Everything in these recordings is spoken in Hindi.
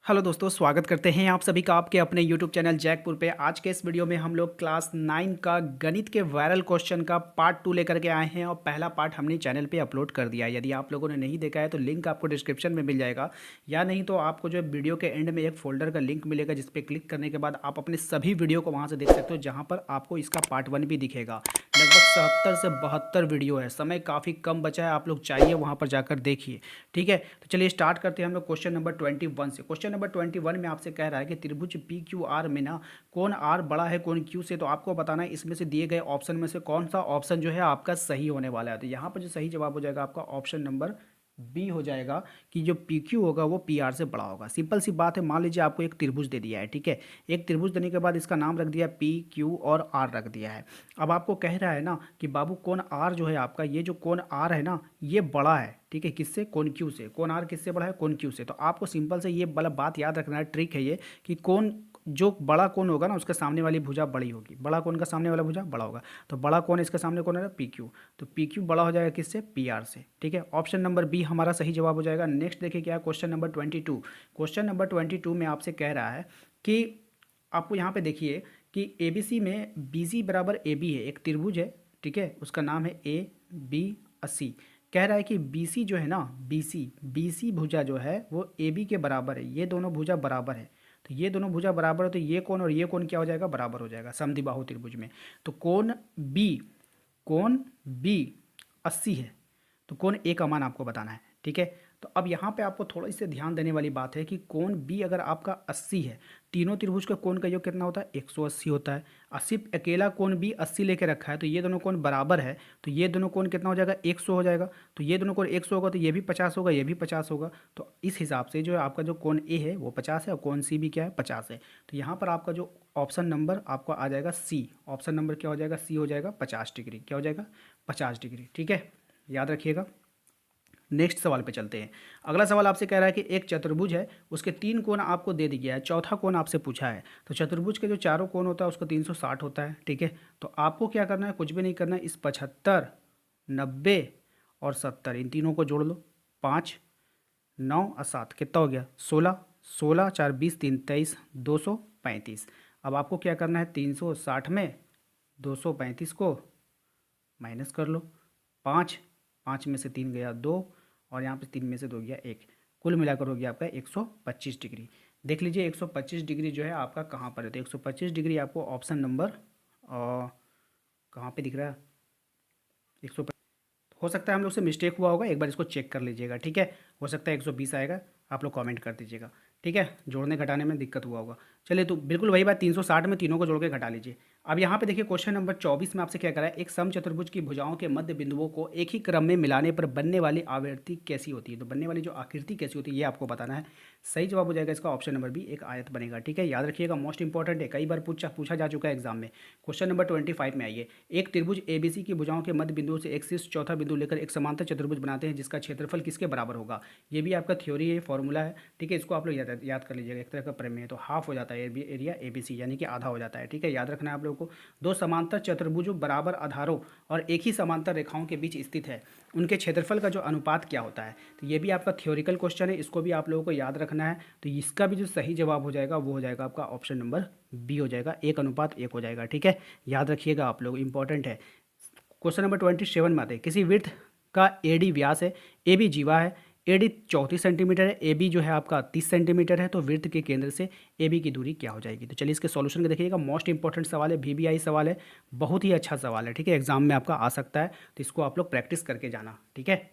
हेलो दोस्तों, स्वागत करते हैं आप सभी का आपके अपने यूट्यूब चैनल जैकपुर पे। आज के इस वीडियो में हम लोग क्लास 9 का गणित के वायरल क्वेश्चन का पार्ट 2 लेकर के आए हैं और पहला पार्ट हमने चैनल पे अपलोड कर दिया है। यदि आप लोगों ने नहीं देखा है तो लिंक आपको डिस्क्रिप्शन में मिल जाएगा, या नहीं तो आपको जो है वीडियो के एंड में एक फोल्डर का लिंक मिलेगा जिस पर क्लिक करने के बाद आप अपने सभी वीडियो को वहाँ से देख सकते हो, जहाँ पर आपको इसका पार्ट 1 भी दिखेगा। लगभग 70 से 72 वीडियो है, समय काफ़ी कम बचा है, आप लोग चाहिए वहाँ पर जाकर देखिए। ठीक है, तो चलिए स्टार्ट करते हैं हम लोग क्वेश्चन नंबर 21 से। क्वेश्चन नंबर 21 में आपसे कह रहा है कि त्रिभुज पी क्यू आर में ना कौन आर बड़ा है कौन क्यू से। तो आपको बताना है इसमें से दिए गए ऑप्शन में से कौन सा ऑप्शन जो है आपका सही होने वाला है। तो यहाँ पर जो सही जवाब हो जाएगा आपका ऑप्शन नंबर बी हो जाएगा कि जो पी क्यू होगा वो पी आर से बड़ा होगा। सिंपल सी बात है, मान लीजिए आपको एक त्रिभुज दे दिया है। ठीक है, एक त्रिभुज देने के बाद इसका नाम रख दिया पी क्यू और आर रख दिया है। अब आपको कह रहा है ना कि बाबू कोण आर जो है आपका, ये जो कोण आर है ना ये बड़ा है। ठीक है, किससे? कोण क्यू से। कोण आर किससे बड़ा है? कोण क्यू से। तो आपको सिंपल से ये वाला बात याद रखना है, ट्रिक है ये कि कोण जो बड़ा कोण होगा ना उसके सामने वाली भुजा बड़ी होगी, बड़ा कोण का सामने वाला भुजा बड़ा होगा। तो बड़ा कोण इसके सामने कौन है? P Q. तो पी क्यू बड़ा हो जाएगा किससे? पी आर से। ठीक है, ऑप्शन नंबर बी हमारा सही जवाब हो जाएगा। नेक्स्ट देखिए क्या है, क्वेश्चन नंबर 22। क्वेश्चन नंबर 22 में आपसे कह रहा है कि आपको यहाँ पे देखिए कि ए बी सी में बी सी बराबर ए बी है, एक त्रिभुज है। ठीक है, उसका नाम है ए बी अस्सी। कह रहा है कि बी सी जो है ना, बी सी भुजा जो है वो ए बी के बराबर है। ये दोनों भुजा बराबर है, तो ये दोनों भुजा बराबर है तो ये कोण और ये कोण क्या हो जाएगा? बराबर हो जाएगा समद्विबाहु त्रिभुज में। तो कोण बी 80 है, तो कोण ए का मान आपको बताना है। ठीक है, तो अब यहाँ पे आपको थोड़ा इससे ध्यान देने वाली बात है कि कोण बी अगर आपका 80 है, तीनों त्रिभुज का कोण का योग कितना होता है? 180 होता है। और सिर्फ अकेला कोण बी 80 लेके रखा है, तो ये दोनों कोण बराबर है, तो ये दोनों कोण कितना हो जाएगा? 100 हो जाएगा। तो ये दोनों कोण 100 होगा तो ये भी 50 होगा, ये भी 50 होगा। तो इस हिसाब से जो है आपका जो कोण ए है वो 50 है और कोण सी भी क्या है? 50 है। तो यहाँ पर आपका जो ऑप्शन नंबर आपको आ जाएगा सी। ऑप्शन नंबर क्या हो जाएगा? सी हो जाएगा 50 डिग्री। क्या हो जाएगा? 50 डिग्री। ठीक है, याद रखिएगा। नेक्स्ट सवाल पे चलते हैं। अगला सवाल आपसे कह रहा है कि एक चतुर्भुज है, उसके 3 कोण आपको दे दिया है, चौथा कोण आपसे पूछा है। तो चतुर्भुज के जो चारों कोण होता है उसको 360 होता है। ठीक है, तो आपको क्या करना है? कुछ भी नहीं करना है। इस 75, 90 और 70 इन तीनों को जोड़ लो। 5, 9 और 7 कितना हो गया? 16। 16 4 20 3 23 235। अब आपको क्या करना है? 360 में 235 को माइनस कर लो। 5, 5 में से 3 गया 2 और यहाँ पे 3 में से 2 गया 1। कुल मिलाकर हो गया आपका 125 डिग्री। देख लीजिए 125 डिग्री जो है आपका कहाँ पर है? तो 125 डिग्री आपको ऑप्शन नंबर कहाँ पे दिख रहा है? 100। हो सकता है हम लोग से मिस्टेक हुआ होगा, एक बार इसको चेक कर लीजिएगा। ठीक है, हो सकता है 120 आएगा, आप लोग कमेंट कर दीजिएगा। ठीक है, जोड़ने घटाने में दिक्कत हुआ होगा। चलिए, तो बिल्कुल वही बात, 360 में तीनों को जोड़ के घटा लीजिए। अब यहाँ पे देखिए क्वेश्चन नंबर 24 में आपसे क्या करा है? एक समचतुर्भुज की भुजाओं के मध्य बिंदुओं को एक ही क्रम में मिलाने पर बनने वाली आकृति कैसी होती है। तो बनने वाली जो आकृति कैसी होती है ये आपको बताना है। सही जवाब हो जाएगा इसका ऑप्शन नंबर बी, एक आयत बनेगा। ठीक है, याद रखिएगा, मोस्ट इंपॉर्टेंट है, कई बार पूछा जा चुका है एग्जाम में। क्वेश्चन नंबर 25 में आइए। एक त्रिभुज एबीसी की भुजाओं के मध्य बिंदुओं से एक शीर्ष चौथा बिंदु लेकर एक समांतर चतुर्भुज बनाते हैं जिसका क्षेत्रफल किसके बराबर होगा। ये भी आपका थ्योरी है, फॉर्मूला है। ठीक है, इसको आप लोग याद कर लीजिएगा, एक तरह का प्रमेय है। तो हाफ हो जाता है एरिया एबीसी, यानी कि आधा हो जाता है। ठीक है, याद रखना है आप लोगों को। दो समांतर चतुर्भुज बारबर आधारों और एक ही समांतर रेखाओं के बीच स्थित है, उनके क्षेत्रफल का जो अनुपात क्या होता है। तो ये भी आपका थ्योरिकल क्वेश्चन है, इसको भी आप लोगों को याद रखना है। तो इसका भी जो सही जवाब हो जाएगा वो हो जाएगा आपका ऑप्शन नंबर बी हो जाएगा, 1:1 हो जाएगा। ठीक है, याद रखिएगा आप लोग, इंपॉर्टेंट है। क्वेश्चन नंबर 27 में आते हैं। किसी वृत्त का एडी व्यास है, ए बी जीवा है, एडी 34 सेंटीमीटर है, ए बी जो है आपका 30 सेंटीमीटर है, तो वृत्त के केंद्र से ए बी की दूरी क्या हो जाएगी। तो चलिए इसके सॉल्यूशन को देखिएगा। मोस्ट इंपॉर्टेंट सवाल है, VBI सवाल है, बहुत ही अच्छा सवाल है। ठीक है, एग्जाम में आपका आ सकता है, तो इसको आप लोग प्रैक्टिस करके जाना। ठीक है,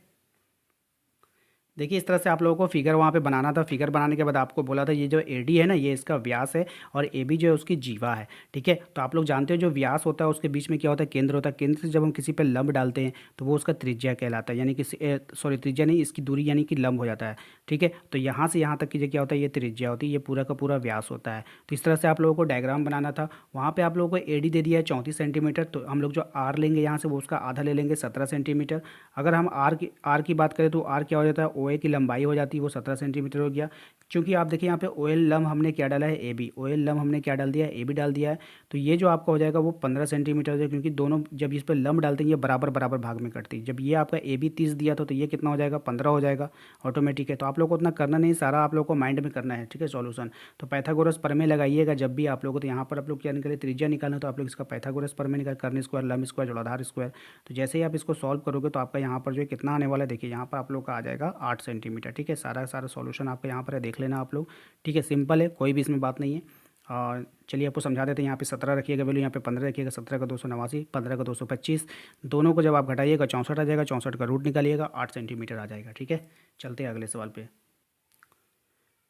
देखिए इस तरह से आप लोगों को फिगर वहाँ पे बनाना था। फिगर बनाने के बाद आपको बोला था ये जो एडी है ना ये इसका व्यास है और ए बी जो है उसकी जीवा है। ठीक है, तो आप लोग जानते हो जो व्यास होता है उसके बीच में क्या होता है? केंद्र होता है। केंद्र से जब हम किसी पे लंब डालते हैं तो वो उसका त्रिज्या कहलाता है, यानी कि सॉरी त्रिज्या नहीं, इसकी दूरी यानी कि लंब हो जाता है। ठीक है, तो यहाँ से यहाँ तक की जो क्या होता है ये त्रिज्या होती है, ये पूरा का पूरा व्यास होता है। तो इस तरह से आप लोगों को डायग्राम बनाना था। वहाँ पर आप लोगों को एडी दे दिया है 34 सेंटीमीटर, तो हम लोग जो आर लेंगे यहाँ से वो उसका आधा ले लेंगे 17 सेंटीमीटर। अगर हम आर की बात करें तो आर क्या हो जाता है? ओ ए की लंबाई हो जाती है वो 17 सेंटीमीटर हो गया। क्योंकि आप देखिए यहाँ पे ओ एल लम हमने क्या डाला है, ए बी, ओ एल लम हमने क्या डाल दिया है, ए बी डाल दिया है। तो ये जो आपका हो जाएगा वो 15 सेंटीमीटर हो जाएगा, क्योंकि दोनों जब इस पर लम डालते हैं ये बराबर बराबर भाग में कटती है। जब ये आपका ए बी 30 दिया था तो ये कितना हो जाएगा, 15 हो जाएगा ऑटोमेटिक है। तो आप लोग को उतना करना नहीं, सारा आप लोग को माइंड में करना है, ठीक है सॉल्यूशन। तो पाइथागोरस प्रमेय लगाइएगा जब भी आप लोगों, तो यहाँ पर आप लोग क्या निकाले, त्रिज्या निकालना, तो आप लोग इसका पाइथागोरस प्रमेय निकाल, कर्ण स्क्वायर, लंब स्क्वायर, जड़ाधार स्क्वायर। तो जैसे ही आप इसको सॉल्व करोगे तो आपका यहाँ पर जो है कितना आने वाला है, देखिए यहाँ पर आप लोग का आ जाएगा 8 सेंटीमीटर, ठीक है। सारा सारा सॉल्यूशन आपका यहाँ पर है, देख लेना आप लोग, ठीक है। सिंपल है, कोई भी इसमें बात नहीं है। और चलिए आपको समझा देते हैं। यहाँ पे 17 रखिएगा वैल्यू, यहाँ पे 15 रखिएगा, 17 का 289, 15 का 225, दोनों को जब आप घटाइएगा 64 आ जाएगा, 64 का रूट निकालिएगा, 8 सेंटीमीटर आ जाएगा, ठीक है। चलते हैं अगले सवाल पे।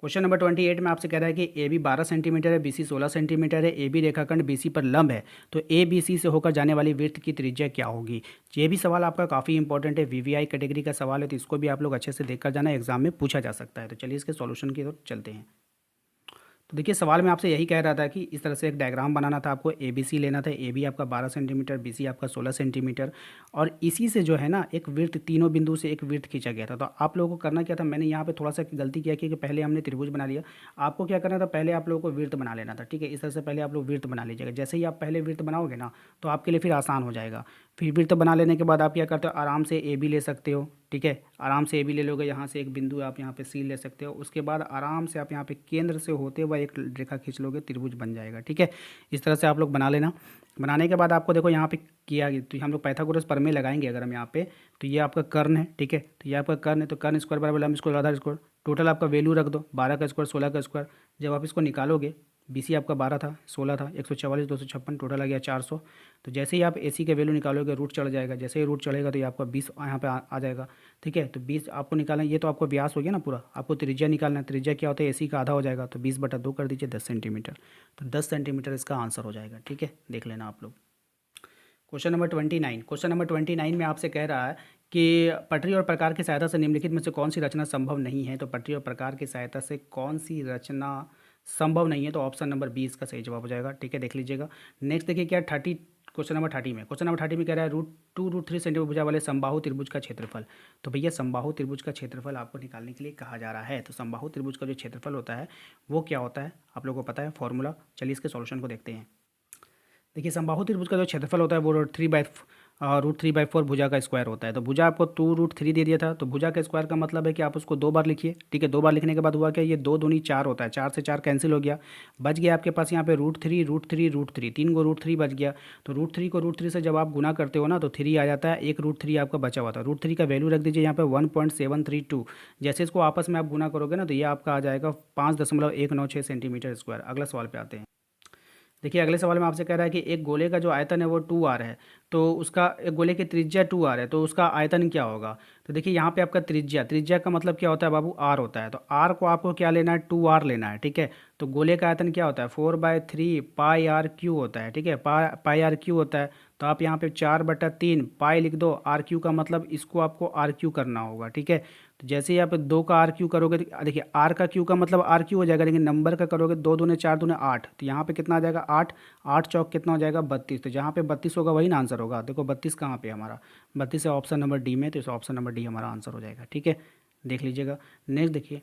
क्वेश्चन नंबर 28 में आपसे कह रहा है कि ए बी 12 सेंटीमीटर है, बी सी 16 सेंटीमीटर है, ए बी रेखाखंड बी सी पर लंब है, तो ए बी सी से होकर जाने वाली वृत्त की त्रिज्या क्या होगी। ये भी सवाल आपका काफ़ी इंपॉर्टेंट है, वीवीआई कैटेगरी का सवाल है, तो इसको भी आप लोग अच्छे से देखकर जाना, एग्जाम में पूछा जा सकता है। तो चलिए इसके सॉल्यूशन की ओर चलते हैं। तो देखिए सवाल में आपसे यही कह रहा था कि इस तरह से एक डायग्राम बनाना था आपको, ए बी सी लेना था, ए बी आपका 12 सेंटीमीटर, बी सी आपका 16 सेंटीमीटर, और इसी से जो है ना एक वृत्त, तीनों बिंदु से एक वृत्त खींचा गया था। तो आप लोगों को करना क्या था, मैंने यहाँ पे थोड़ा सा गलती किया कि पहले हमने त्रिभुज बना लिया, आपको क्या करना था, पहले आप लोगों को वृत्त बना लेना था, ठीक है। इस तरह से पहले आप लोग वृत्त बना लीजिएगा। जैसे ही आप पहले वृत्त बनाओगे ना तो आपके लिए फिर आसान हो जाएगा। फिर वृत्त बना लेने के बाद आप क्या करते हो, आराम से ए बी ले सकते हो, ठीक है। आराम से ए बी ले लोगे, यहाँ से एक बिंदु आप यहाँ पे सी ले सकते हो, उसके बाद आराम से आप यहाँ पे केंद्र से होते हुए एक रेखा खींच लोगे, त्रिभुज बन जाएगा, ठीक है। इस तरह से आप लोग बना लेना। बनाने के बाद आपको देखो यहाँ पे किया, तो हम लोग पाइथागोरस प्रमेय लगाएंगे अगर हम यहाँ पे, तो ये आपका कर्ण है, ठीक है। तो ये आपका कर्ण है, तो कर्ण स्क्वायर बराबर लंब स्क्वायर आधार स्क्वायर, टोटल आपका वैल्यू रख दो, 12 का स्क्वायर 16 का स्क्वायर। जब आप इसको निकालोगे, बी सी आपका 12 था, 16 था, 144, 256, टोटल आ गया 400। तो जैसे ही आप ए सी के वैल्यू निकालोगे रूट चढ़ जाएगा, जैसे ही रूट चढ़ेगा तो ये आपका 20 यहाँ पे आ जाएगा, ठीक है। तो 20 आपको निकालना है, ये तो आपको व्यास हो गया ना पूरा, आपको त्रिज्या निकालना है। त्रिज्या क्या होता है, ए सी का आधा हो जाएगा, तो 20/2 कर दीजिए, 10 सेंटीमीटर। तो 10 सेंटीमीटर इसका आंसर हो जाएगा, ठीक है। देख लेना आप लोग। क्वेश्चन नंबर 29, क्वेश्चन नंबर 29 में आपसे कह रहा है कि पटरी और प्रकार की सहायता से निम्नलिखित में से कौन सी रचना संभव नहीं है। तो पटरी और प्रकार की सहायता से कौन सी रचना संभव नहीं है, तो ऑप्शन नंबर 20 का सही जवाब हो जाएगा, ठीक है। देख लीजिएगा। नेक्स्ट देखिए क्या 30, क्वेश्चन नंबर 30 में, क्वेश्चन नंबर 30 में कह रहा है √2 √3 सेंटीमीटर भुजा वाले समबाहु त्रिभुज का क्षेत्रफल। तो भैया समबाहु त्रिभुज का क्षेत्रफल आपको निकालने के लिए कहा जा रहा है। तो समबाहु त्रिभुज का जो क्षेत्रफल होता है वो क्या होता है, आप लोगों को पता है फॉर्मूला। चलिए इसके सॉल्यूशन को देखते हैं। देखिए समबाहु त्रिभुज का जो क्षेत्रफल होता है वो √3/4 भुजा का स्क्वायर होता है। तो भुजा आपको 2√3 दे दिया था, तो भुजा का स्क्वायर का मतलब है कि आप उसको 2 बार लिखिए, ठीक है। 2 बार लिखने के बाद हुआ क्या, ये 2 दूनी 4 होता है, 4 से 4 कैंसिल हो गया, बच गया आपके पास यहाँ पे √3 √3 √3, 3 को √3 बच गया। तो √3 को √3 से जब आप गुना करते हो ना तो 3 आ जाता है, एक √3 आपका बचा हुआ था। √3 का वैल्यू रख दीजिए यहाँ पे 1.732। जैसे इसको आपस में आप गुना करोगे ना तो ये आपका आ जाएगा 5.196 सेंटीमीटर स्क्वायर। अगला सवाल पे आते हैं। देखिए अगले सवाल में आपसे कह रहा है कि एक गोले का जो आयतन है वो 2r है, तो उसका, एक गोले की त्रिज्या 2r है, तो उसका आयतन क्या होगा। तो देखिए यहाँ पे आपका त्रिज्या का मतलब क्या होता है बाबू, r होता है। तो r को आपको क्या लेना है, 2r लेना है, ठीक है। तो गोले का आयतन क्या होता है, 4/3 πr³ होता है, ठीक है। πr³ होता है। तो आप यहाँ पे 4/3 पाई लिख दो, r³ का मतलब इसको आपको r³ करना होगा, ठीक है। तो जैसे ही आप 2 का r³ करोगे, देखिए r का q का मतलब r³ हो जाएगा, लेकिन नंबर का करोगे 2 दूने 4 दूने 8, तो यहाँ पे कितना आ जाएगा 8, 8 चौक कितना हो जाएगा 32। तो जहाँ पे 32 होगा वही ना आंसर होगा। देखो 32 कहाँ पे हमारा, 32 है ऑप्शन नंबर डी में, तो इस ऑप्शन नंबर डी हमारा आंसर हो जाएगा, ठीक है। देख लीजिएगा। नेक्स्ट देखिए,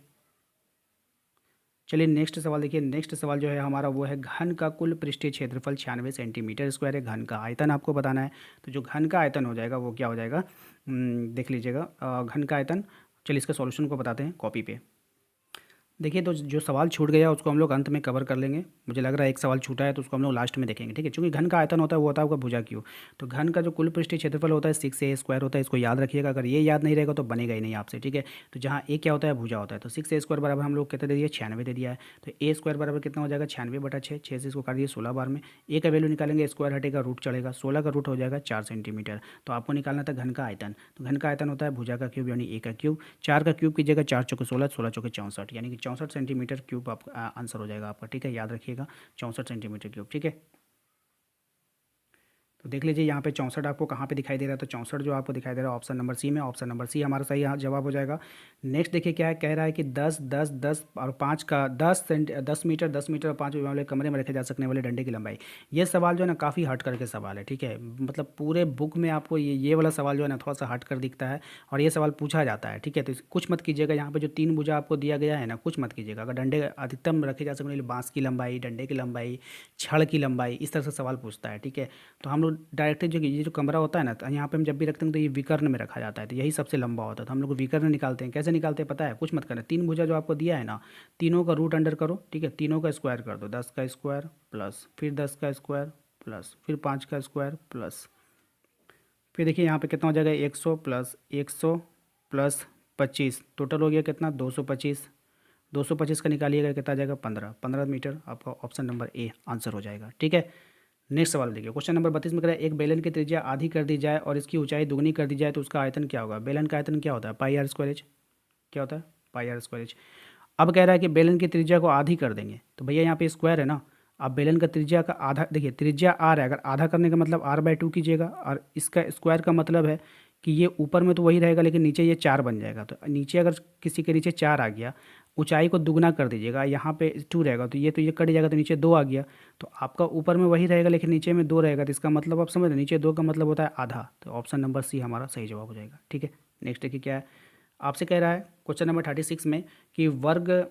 चलिए नेक्स्ट सवाल देखिए। नेक्स्ट सवाल जो है हमारा वो है घन का कुल पृष्ठीय क्षेत्रफल 96 सेंटीमीटर स्क्वायर है। घन का आयतन आपको बताना है। तो जो घन का आयतन हो जाएगा वो क्या हो जाएगा, देख लीजिएगा। घन का आयतन, चलिए इसका सॉल्यूशन को बताते हैं कॉपी पे। देखिए तो जो सवाल छूट गया उसको हम लोग अंत में कवर कर लेंगे। मुझे लग रहा है एक सवाल छूटा है तो उसको हम लोग लास्ट में देखेंगे, ठीक है। क्योंकि घन का आयतन होता है वो होता है आपका भुजा क्यू। तो घन का जो कुल पृष्ठीय क्षेत्रफल होता है 6a² होता है। इसको याद रखिएगा, अगर ये याद नहीं रहेगा तो बनेगा ही नहीं आपसे, ठीक है। तो जहाँ ए क्या होता है, भुजा होता है। तो 6a² बराबर हम लोग कितना दे दिया, 96 दे दिया है। तो a² बराबर कितना हो जाएगा, 96/6, 6 से इसको काट दिए 16 बार में। ए का वैल्यू निकालेंगे, स्क्वायर हटेगा, रूट चढ़ेगा, 16 का रूट हो जाएगा 4 सेंटीमीटर। तो आपको निकालना था घन का आयतन। तो घन का आयतन होता है भुजा का क्यूब यानी ए का क्यूब। 4 का क्यूब कीजिएगा, 4 चौके 16, 16 चौके 64, यानी कि 64 सेंटीमीटर क्यूब आपका आंसर हो जाएगा आपका, ठीक है। याद रखिएगा 64 सेंटीमीटर क्यूब, ठीक है। तो देख लीजिए यहाँ पे 64 आपको कहाँ पे दिखाई दे रहा है, तो 64 जो आपको दिखाई दे रहा है ऑप्शन नंबर सी में, ऑप्शन नंबर सी हमारा सही यहाँ जवाब हो जाएगा। नेक्स्ट देखिए क्या है, कह रहा है कि 10 10 10 और 5 का 10 मीटर 10 मीटर और 5 वाले कमरे में रखे जा सकने वाले डंडे की लंबाई। ये सवाल जो है ना काफ़ी हट करके सवाल है, ठीक है, मतलब पूरे बुक में आपको ये वाला सवाल जो है ना थोड़ा सा हट कर दिखता है और ये सवाल पूछा जाता है, ठीक है। तो कुछ मत कीजिएगा, यहाँ पे जो 3 भुजा आपको दिया गया है ना, कुछ मत कीजिएगा। अगर डंडे अधिकतम रखे जा सकने वाले बांस की लंबाई, डंडे की लंबाई, छड़ की लंबाई, इस तरह से सवाल पूछता है, ठीक है। तो हम लोग डायरेक्टली जो ये जो कमरा होता है ना, तो यहाँ पे हम जब भी रखते हैं तो ये विकर्ण में रखा जाता है, तो यही सबसे लंबा होता है। तो हम लोग विकर्ण निकालते हैं, कैसे निकालते हैं पता है, कुछ मत करना। 3 भुजा जो आपको दिया है ना, तीनों का रूट अंडर करो, ठीक है, तीनों का स्क्वायर कर दो, 10 का स्क्वायर प्लस फिर 10 का स्क्वायर प्लस फिर 5 का स्क्वायर प्लस फिर देखिए यहाँ पे कितना हो जाएगा, 100 प्लस 100 प्लस 25, टोटल हो गया कितना, 225। 225 का निकालिएगा कितना आ जाएगा, 15 मीटर। आपका ऑप्शन नंबर ए आंसर हो जाएगा, ठीक है। नेक्स्ट सवाल देखिए, क्वेश्चन नंबर 32 में कह रहा है एक बेलन की त्रिज्या आधी कर दी जाए और इसकी ऊंचाई दुगनी कर दी जाए तो उसका आयतन क्या होगा। बेलन का आयतन क्या होता है, पाई आर स्क्वायर एच। क्या होता है, पाई आर स्क्वायर एच। अब कह रहा है कि बेलन की त्रिज्या को आधी कर देंगे, तो भैया यहाँ पे स्क्वायर है ना, अब बेलन का त्रिज्या का आधा, देखिए त्रिज्या आर है, अगर आधा करने का मतलब r/2 कीजिएगा और इसका स्क्वायर का मतलब है कि ये ऊपर में तो वही रहेगा लेकिन नीचे ये 4 बन जाएगा। तो नीचे अगर किसी के नीचे 4 आ गया, ऊंचाई को दुगना कर दीजिएगा, यहाँ पे 2 रहेगा तो ये कट जाएगा, तो नीचे 2 आ गया, तो आपका ऊपर में वही रहेगा लेकिन नीचे में 2 रहेगा। तो इसका मतलब आप समझ रहे, नीचे 2 का मतलब होता है आधा। तो ऑप्शन नंबर सी हमारा सही जवाब हो जाएगा, ठीक है। नेक्स्ट देखिए क्या है, आपसे कह रहा है क्वेश्चन नंबर 36 में कि वर्ग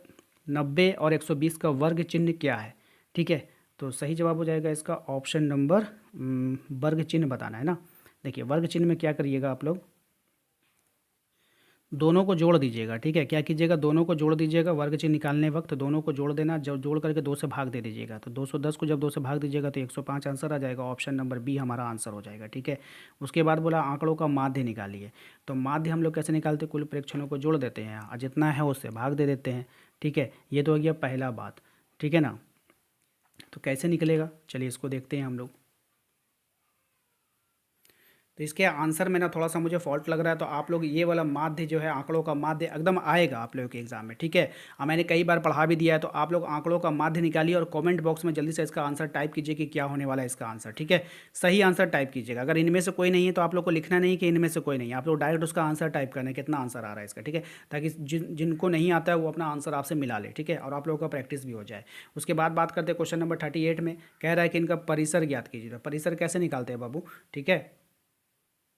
90 और 120 का वर्ग चिन्ह क्या है, ठीक है। तो सही जवाब हो जाएगा इसका ऑप्शन नंबर वर्ग चिन्ह बताना है ना। देखिए वर्ग चिन्ह में क्या करिएगा, आप लोग दोनों को जोड़ दीजिएगा, ठीक है। क्या कीजिएगा, दोनों को जोड़ दीजिएगा, वर्ग चिन्ह निकालने वक्त दोनों को जोड़ देना, जब जोड़ करके 2 से भाग दे दीजिएगा, तो 210 को जब 2 से भाग दीजिएगा तो 105 आंसर आ जाएगा। ऑप्शन नंबर बी हमारा आंसर हो जाएगा, ठीक है। उसके बाद बोला आंकड़ों का माध्य निकालिए, तो माध्य हम लोग कैसे निकालते हैं, कुल प्रेक्षणों को जोड़ देते हैं और जितना है उससे भाग दे देते हैं, ठीक है। ये तो हो गया पहला बात, ठीक है ना। तो कैसे निकलेगा, चलिए इसको देखते हैं हम लोग। तो इसके आंसर में ना थोड़ा सा मुझे फॉल्ट लग रहा है, तो आप लोग ये वाला माध्य जो है, आंकड़ों का माध्य एकदम आएगा आप लोगों के एग्जाम में, ठीक है। और मैंने कई बार पढ़ा भी दिया है, तो आप लोग आंकड़ों का माध्य निकालिए और कमेंट बॉक्स में जल्दी से इसका आंसर टाइप कीजिए कि क्या होने वाला है इसका आंसर, ठीक है। सही आंसर टाइप कीजिएगा, अगर इनमें से कोई नहीं है तो आप लोग को लिखना नहीं कि इनमें से कोई नहीं है, आप लोग डायरेक्ट उसका आंसर टाइप करना है कितना आंसर आ रहा है इसका, ठीक है, ताकि जिनको नहीं आता है वो अपना आंसर आपसे मिला ले, ठीक है, और आप लोगों का प्रैक्टिस भी हो जाए। उसके बाद बात करते हैं क्वेश्चन नंबर 38 में, कह रहा है कि इनका परिसर ज्ञात कीजिए। तो परिसर कैसे निकालते हैं बाबू, ठीक है।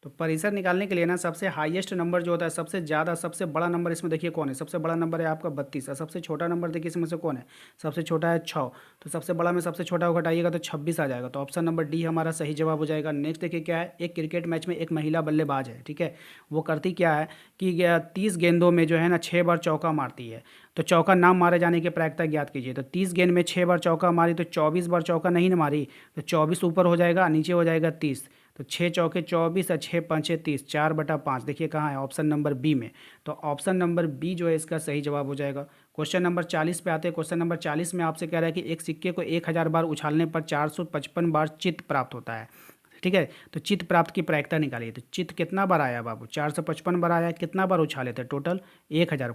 तो परिसर निकालने के लिए ना सबसे हाईएस्ट नंबर जो होता है, सबसे ज़्यादा सबसे बड़ा नंबर इसमें देखिए कौन है, सबसे बड़ा नंबर है आपका 32 और सबसे छोटा नंबर देखिए इसमें से कौन है, सबसे छोटा है 6। तो सबसे बड़ा में सबसे छोटा को घटाइएगा तो 26 आ जाएगा। तो ऑप्शन नंबर डी हमारा सही जवाब हो जाएगा। नेक्स्ट देखिए क्या है, एक क्रिकेट मैच में एक महिला बल्लेबाज है, ठीक है। वो करती क्या है कि 30 गेंदों में जो है ना 6 बार चौका मारती है। तो चौका ना मारे जाने की प्रायिकता ज्ञात कीजिए। तो 30 गेंद में 6 बार चौका मारी तो 24 बार चौका नहीं ना मारी, तो 24 ऊपर हो जाएगा, नीचे हो जाएगा 30। तो 6 चौके 24 और 6 पंचे 30, 4/5 देखिए कहाँ है, ऑप्शन नंबर बी में। तो ऑप्शन नंबर बी जो है इसका सही जवाब हो जाएगा। क्वेश्चन नंबर 40 पे आते हैं। क्वेश्चन नंबर 40 में आपसे कह रहा है कि एक सिक्के को 1000 बार उछालने पर 455 बार चित्त प्राप्त होता है, ठीक है। तो चित्त प्राप्त की प्रायिकता निकालिए। तो चित्त कितना बार आया बाबू, 455 बार आया, कितना बार उछाले थे, टोटल 1000।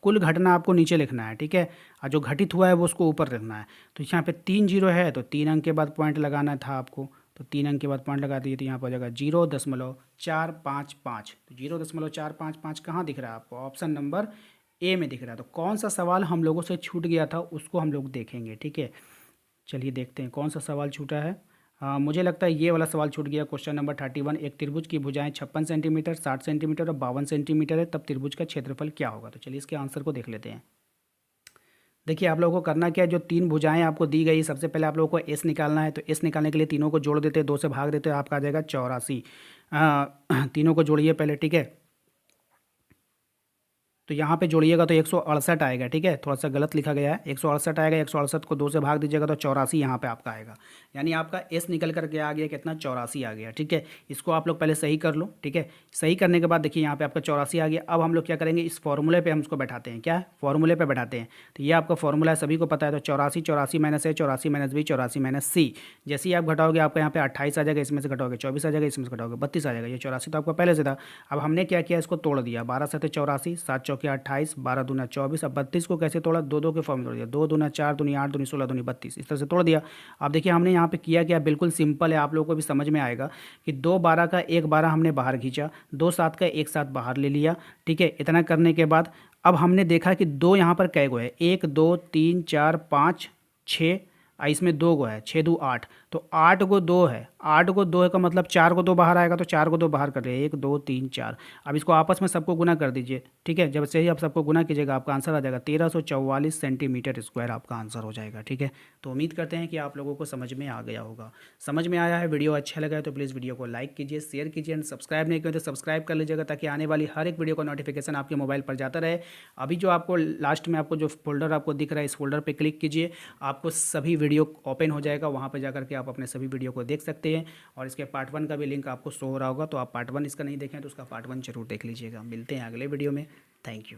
कुल घटना आपको नीचे लिखना है, ठीक है, और जो घटित हुआ है वो उसको ऊपर लिखना है। तो यहाँ पे 3 जीरो है तो 3 अंक के बाद पॉइंट लगाना था आपको, तो 3 अंक के बाद पॉइंट लगा दिए तो यहाँ पर हो जाएगा 0.455। तो 0.455 कहाँ दिख रहा है आपको, ऑप्शन नंबर ए में दिख रहा है। तो कौन सा सवाल हम लोगों से छूट गया था उसको हम लोग देखेंगे, ठीक है। चलिए देखते हैं कौन सा सवाल छूटा है। मुझे लगता है ये वाला सवाल छूट गया, क्वेश्चन नंबर 31। एक त्रिभुज की भुजाएं 56 सेंटीमीटर, 60 सेंटीमीटर और 52 सेंटीमीटर है, तब त्रिभुज का क्षेत्रफल क्या होगा। तो चलिए इसके आंसर को देख लेते हैं। देखिए आप लोगों को करना क्या है, जो 3 भुजाएं आपको दी गई, सबसे पहले आप लोगों को एस निकालना है। तो एस निकालने के लिए तीनों को जोड़ देते हैं, 2 से भाग देते हैं, आपका आ जाएगा 84। तीनों को जोड़िए पहले, ठीक है। तो यहाँ पे जोड़िएगा तो 168 आएगा, ठीक है, थोड़ा सा गलत लिखा गया है, 168 आएगा। 168 को 2 से भाग दीजिएगा तो 84 यहाँ पे आपका आएगा, यानी आपका एस निकल करके आ गया कितना, 84 आ गया, ठीक है। इसको आप लोग पहले सही कर लो, ठीक है। सही करने के बाद देखिए यहाँ पे आपका 84 आ गया। अब हम लोग क्या करेंगे, इस फॉर्मूले पर हम इसको बैठाते हैं, क्या फॉर्मूले पर बैठाते हैं। तो ये आपका फॉर्मूला है, सभी को पता है। तो 84 84 माइनस ए, 84 माइनस बी, 84 माइनस सी। जैसे ही आप घटाओगे आपका यहाँ पे 28 आ जाएगा, इसमें से घटाओगे 24 आ जाएगा, इसमें से घटाओगे 32 आ जाएगा। ये 84 तो आपका पहले से था। अब हमने क्या किया, इसको तोड़ दिया, 12 7 84, 7 चौके क्या 28, 12 दूना 24। अब 32 को कैसे तोड़ा, 2 के फॉर्म में तोड़ दिया, 2 दूना 4 दूनी 8 दूनी 16 दूनी 32, इस तरह से तोड़ दिया। अब देखिए हमने यहाँ पे किया क्या, बिल्कुल सिंपल है, आप लोगों को भी समझ में आएगा कि 2 12 का एक 12 हमने बाहर खींचा, 2 7 का एक 7 बाहर ले लिया। ठीक है, इतना करने के बाद अब हमने देखा कि 2 यहाँ पर कै गो है, 1 2 3 4 5 6, इसमें 2 गो है, 6 2 8, तो 8 को 2 है, 8 को 2 है का मतलब 4 को 2 बाहर आएगा, तो 4 को 2 बाहर कर रहे 1 2 3 4। अब इसको आपस में सबको गुना कर दीजिए। ठीक है, जब से ही आप सबको गुना कीजिएगा आपका आंसर आ जाएगा 1344 सेंटीमीटर स्क्वायर आपका आंसर हो जाएगा। ठीक है, तो उम्मीद करते हैं कि आप लोगों को समझ में आ गया होगा। समझ में आया है, वीडियो अच्छा लगा है तो प्लीज़ वीडियो को लाइक कीजिए, शेयर कीजिए एंड सब्सक्राइब नहीं किया तो सब्सक्राइब कर लीजिएगा, ताकि आने वाली हर एक वीडियो का नोटिफिकेशन आपके मोबाइल पर जाता रहे। अभी जो आपको लास्ट में आपको जो फोल्डर आपको दिख रहा है, इस फोल्डर पर क्लिक कीजिए, आपको सभी वीडियो ओपन हो जाएगा, वहाँ पर जाकर के आप अपने सभी वीडियो को देख सकते हैं। और इसके पार्ट 1 का भी लिंक आपको शो हो रहा होगा, तो आप पार्ट 1 इसका नहीं देखें तो उसका पार्ट 1 जरूर देख लीजिएगा। मिलते हैं अगले वीडियो में, थैंक यू।